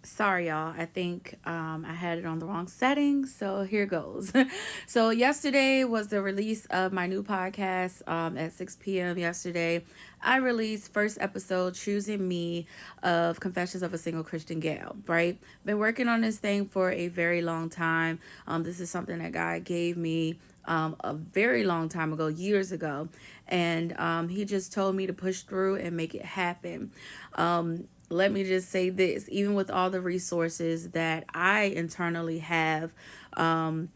Sorry, y'all. I think I had it on the wrong setting. So here goes. So, yesterday was the release of my new podcast at 6 p.m. yesterday. I released first episode, Choosing Me, of Confessions of a Single Christian Gal, right? Been working on this thing for a very long time. This is something that God gave me a very long time ago, years ago. And he just told me to push through and make it happen. Let me just say this, even with all the resources that I internally have, and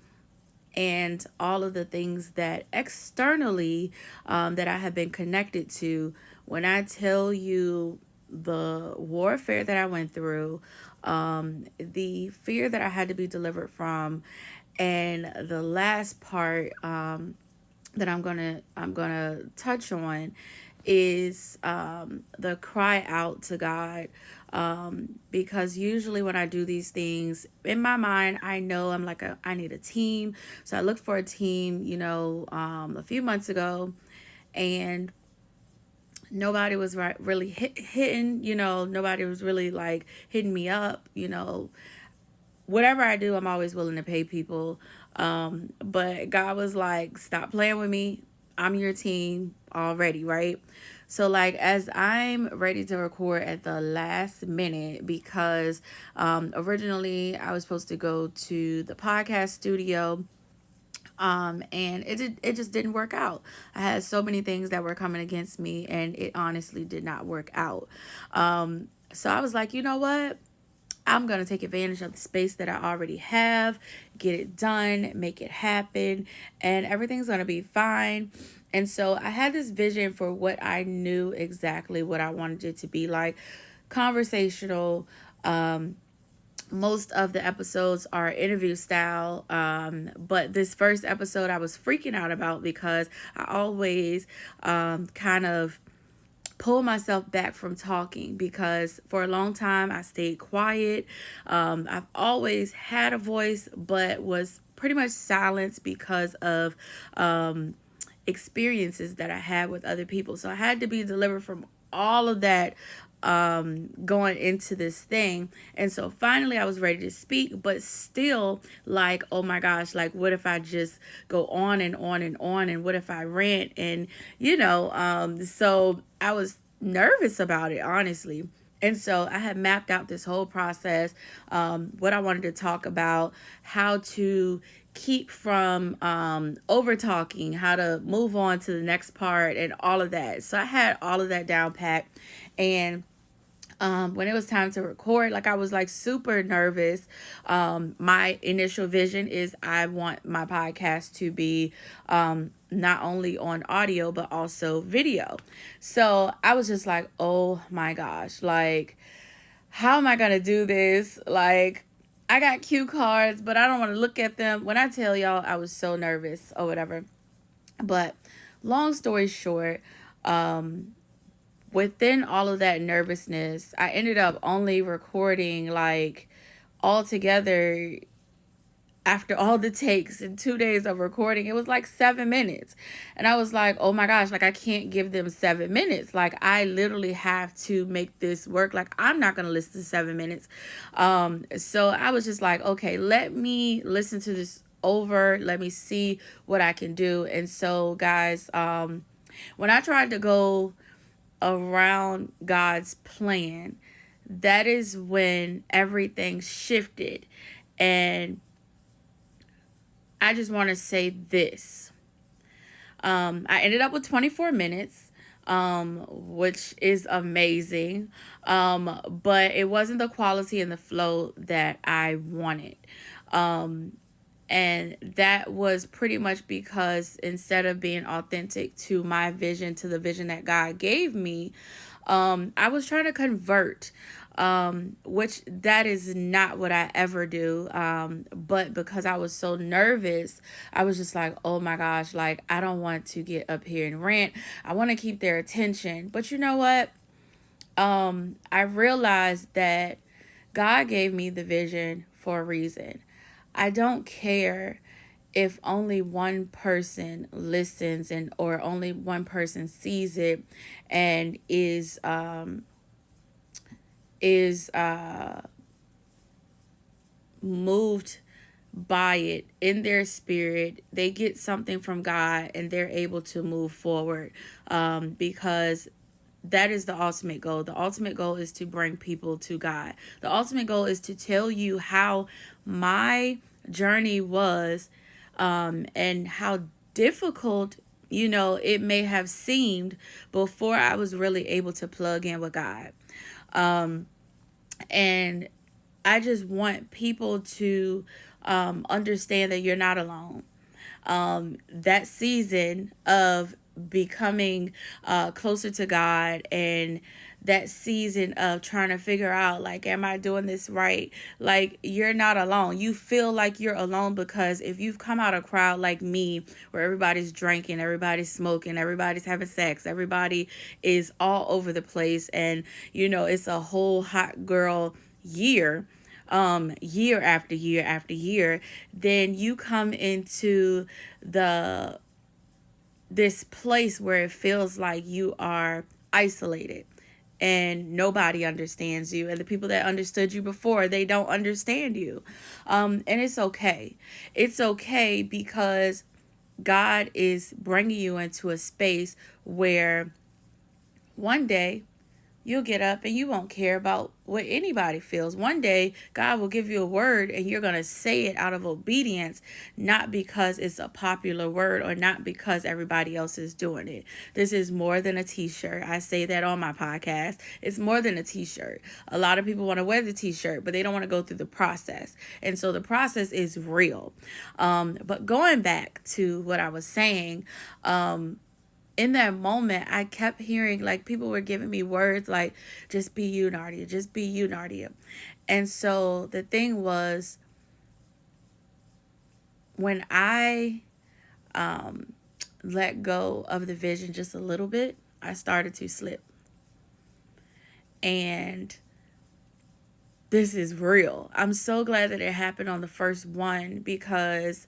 all of the things that externally that I have been connected to, when I tell you the warfare that I went through, the fear that I had to be delivered from, and the last part that I'm gonna touch on is the cry out to God. Because usually when I do these things, in my mind, I know I need a team. So I looked for a team, a few months ago, and nobody was really hitting. Nobody was really like hitting me up. Whatever I do, I'm always willing to pay people. But God was like, stop playing with me. I'm your team already, right? So, like, as I'm ready to record at the last minute, because originally I was supposed to go to the podcast studio, and it just didn't work out. I had so many things that were coming against me, and it honestly did not work out. So I was like, you know what? I'm going to take advantage of the space that I already have, get it done, make it happen, and everything's going to be fine. And so I had this vision for what I knew exactly what I wanted it to be like, conversational. Most of the episodes are interview style, but this first episode I was freaking out about because I always kind of pull myself back from talking, because for a long time I stayed quiet. I've always had a voice, but was pretty much silenced because of experiences that I had with other people. So I had to be delivered from all of that going into this thing. And so finally I was ready to speak, but still like, oh my gosh, like what if I just go on and on and on, and what if I rant, and so I was nervous about it, honestly. And so I had mapped out this whole process, what I wanted to talk about, how to keep from over talking, how to move on to the next part, and all of that. So I had all of that down packed. And when it was time to record, like I was like super nervous. My initial vision is I want my podcast to be not only on audio but also video. So I was just like, oh my gosh, like how am I gonna do this? Like I got cue cards, but I don't want to look at them. When I tell y'all, I was so nervous or whatever. But long story short, within all of that nervousness, I ended up only recording like altogether, after all the takes in 2 days of recording, it was like 7 minutes. And I was like, oh my gosh, like I can't give them 7 minutes. Like I literally have to make this work. Like I'm not going to listen to 7 minutes. So I was just like, okay, let me listen to this over. Let me see what I can do. And so, guys, when I tried to go around God's plan, that is when everything shifted. And I just want to say this. I ended up with 24 minutes, which is amazing. But it wasn't the quality and the flow that I wanted. And that was pretty much because instead of being authentic to my vision, to the vision that God gave me, I was trying to convert, which that is not what I ever do. But because I was so nervous, I was just like, oh my gosh, like I don't want to get up here and rant. I want to keep their attention. But you know what? I realized that God gave me the vision for a reason. I don't care if only one person listens, and or only one person sees it and is moved by it in their spirit. They get something from God and they're able to move forward, because that is the ultimate goal. The ultimate goal is to bring people to God. The ultimate goal is to tell you how my journey was, and how difficult, it may have seemed before I was really able to plug in with God. And I just want people to understand that you're not alone. That season of becoming closer to God, and that season of trying to figure out, like, am I doing this right? Like, you're not alone. You feel like you're alone because if you've come out of a crowd like me, where everybody's drinking, everybody's smoking, everybody's having sex, everybody is all over the place, and it's a whole hot girl year, year after year after year, then you come into the this place where it feels like you are isolated and nobody understands you, and the people that understood you before, they don't understand you. And it's okay. It's okay, because God is bringing you into a space where one day you'll get up and you won't care about what anybody feels. One day, God will give you a word and you're going to say it out of obedience, not because it's a popular word or not because everybody else is doing it. This is more than a t-shirt. I say that on my podcast. It's more than a t-shirt. A lot of people want to wear the t-shirt, but they don't want to go through the process. And so the process is real. But going back to what I was saying, in that moment, I kept hearing, like, people were giving me words like, just be you, Nardia, just be you, Nardia. And so the thing was, when I let go of the vision just a little bit, I started to slip. And this is real. I'm so glad that it happened on the first one, because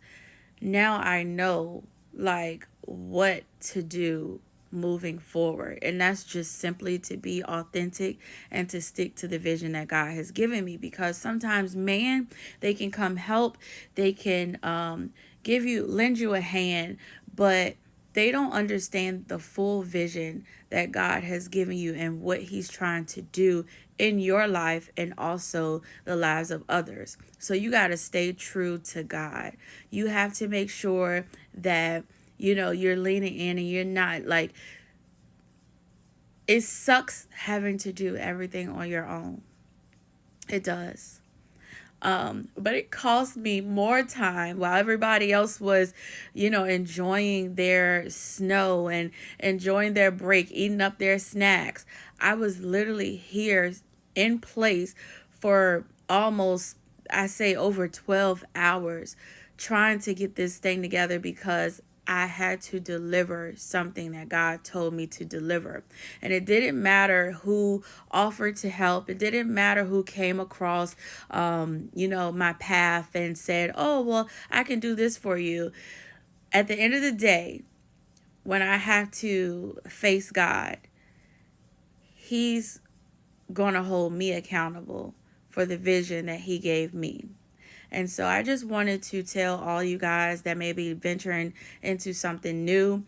now I know, like, what to do moving forward. And that's just simply to be authentic and to stick to the vision that God has given me, because sometimes, man, they can come help, they can lend you a hand, but they don't understand the full vision that God has given you and what he's trying to do in your life and also the lives of others. So you got to stay true to God. You have to make sure that you're leaning in, and you're not like, it sucks having to do everything on your own. It does. But it cost me more time while everybody else was, enjoying their snow and enjoying their break, eating up their snacks. I was literally here in place for almost, I say, over 12 hours trying to get this thing together, because I had to deliver something that God told me to deliver. And it didn't matter who offered to help. It didn't matter who came across, my path and said, oh, well, I can do this for you. At the end of the day, when I have to face God, he's going to hold me accountable for the vision that he gave me. And so I just wanted to tell all you guys that may be venturing into something new,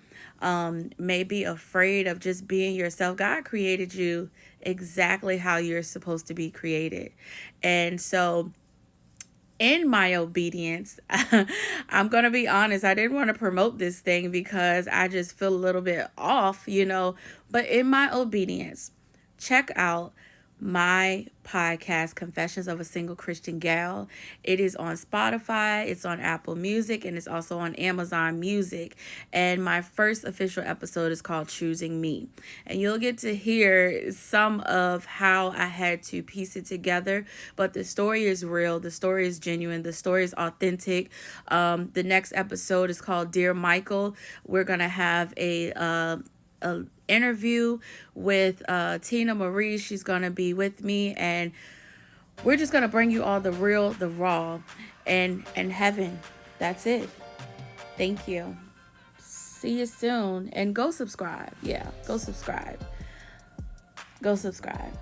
may be afraid of just being yourself. God created you exactly how you're supposed to be created. And so in my obedience, I'm going to be honest, I didn't want to promote this thing because I just feel a little bit off, but in my obedience, check out my podcast, Confessions of a Single Christian Gal. It is on Spotify, it's on Apple Music, and it's also on Amazon Music. And my first official episode is called Choosing Me. And you'll get to hear some of how I had to piece it together. But the story is real, the story is genuine, the story is authentic. The next episode is called Dear Michael. We're going to have a interview with Tina Marie. She's going to be with me, and we're just going to bring you all the real, the raw, and heaven. That's it. Thank you. See you soon, and go subscribe. Yeah, go subscribe. Go subscribe.